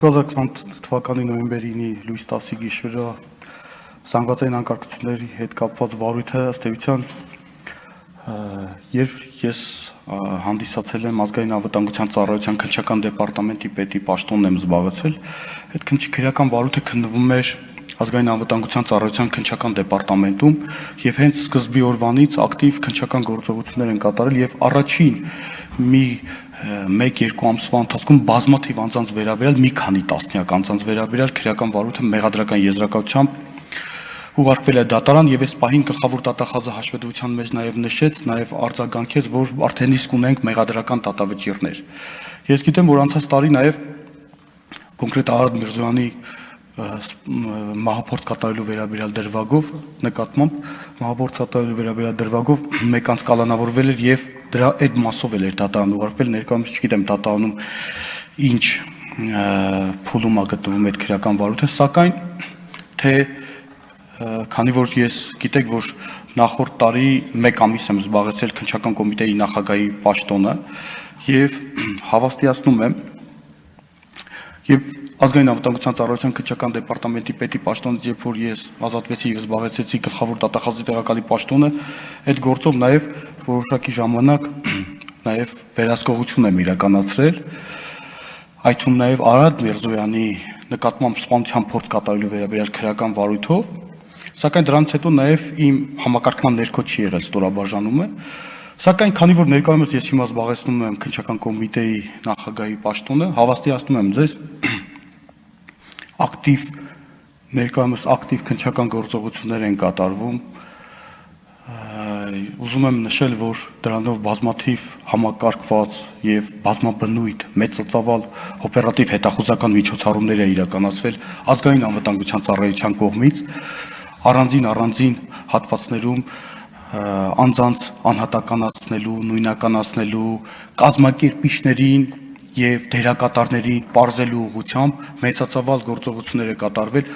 2020 թվականի նոյեմբերի 9-ի լույս 10-ի գիշերը զանգվածային անկարգությունների հետ կապված վարույթը ըստ էության, երբ ես հանդիսացել եմ ազգային անվտանգության ծառայության քննչական դեպարտամենտի պետի պաշտոնն եմ զբաղեցել, այդ քննչական վարույթը քննվում էր ազգային անվտանգության ծառայության քննչական դեպարտամենտում եւ հենց սկզբի օրվանից ակտիվ քննչական գործողություններ են կատարել եւ առաջին մի 1-2 ամսվա ընթացքում բազմաթիվ անձանց վերաբերյալ մի քանի տասնյակ անձանց վերաբերյալ քրեական վարույթը մեղադրական եզրակացությամբ ուղարկվել է դատարան եւ այս պահին գլխավոր դատախազը հաշվետվության մեջ նաեւ նշեց, նաեւ արձագանքեց, որ արդեն իսկ ունենք մեղադրական դատավճիռներ։ Ես գիտեմ, որ անցած տարի նաեւ կոնկրետ Արադ Միրզոյանի մահափորձ կատարելու վերաբերյալ դրվագով նկատմամբ մահափորձ կատարելու վերաբերյալ դրվագով մեկ անց կալանավորվել էր եւ դրա այդ մասով էր դատարան ուղարկվել, ներկայումս չգիտեմ դատարանում ինչ փուլում է գտնվում այդ քրեական վարույթը, սակայն թե քանի որ ես գիտեք, որ նախորդ տարի 1 ամիս եմ զբաղեցել քննչական կոմիտեի նախագահի պաշտոնը եւ հավաստիացնում եմ եւ ազգային անվտանգության ծառայության քննչական դեպարտամենտի պետի պաշտոնից երբ որ ես ազատվեցի եւ զբաղեցեցի գլխավոր դատախազի տեղակալի պաշտոնը, այդ գործով նաեւ որոշակի ժամանակ նաեւ վերահսկողություն եմ իրականացրել, այդ թվում նաեւ Արադ Միրզոյանի նկատմամբ սպանության փորձ կատարելու վերաբերյալ քրեական վարույթով, սակայն դրանից հետո նաեւ իմ համակարգման ներքո չի եղել ստորաբաժանումը, սակայն քանի որ ներկայումս ես հիմա զբաղեցնում եմ քննչական կոմիտեի նախագահի պաշտոնը, հավաստիացնում եմ ձեզ ներկայումս ակտիվ քննչական գործողություններ են կատարվում, ուզում եմ նշել, որ դրանով բազմաթիվ համակարգված եւ բազմաբնույթ մեծածավալ օպերատիվ հետախուզական միջոցառումներ են իրականացվել ազգային անվտանգության ծառայության կողմից, առանձին հատվածներում անձանց անհատականացնելու, նույնականացնելու, կազմակերպիչներին եւ դերակատարներին պարզելու ուղղությամբ մեծածավալ գործողություններ է կատարվել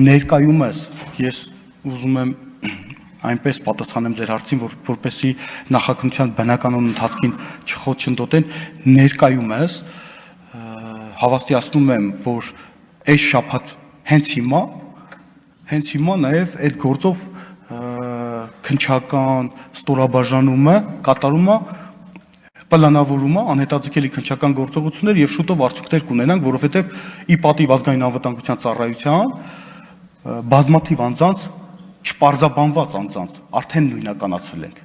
ներկայումս ես ուզում եմ այնպես պատասխանեմ ձեր հարցին որ որպեսի նախաքննության բնականոն ընթացքին չխոչընդոտեն ներկայումս հավաստիացնում եմ որ այս շաբաթ հենց հիմա նաեւ այդ գործով քննչական ստորաբաժանումը կատարումը պլանավորումը անհետաձգելի քննչական գործողություններ եւ շուտով արդյունքներ կունենանք, որովհետեւ ի պատիվ ազգային անվտանգության ծառայության բազմաթիվ անձանց չպարզաբանված անձանց արդեն նույնականացրել ենք։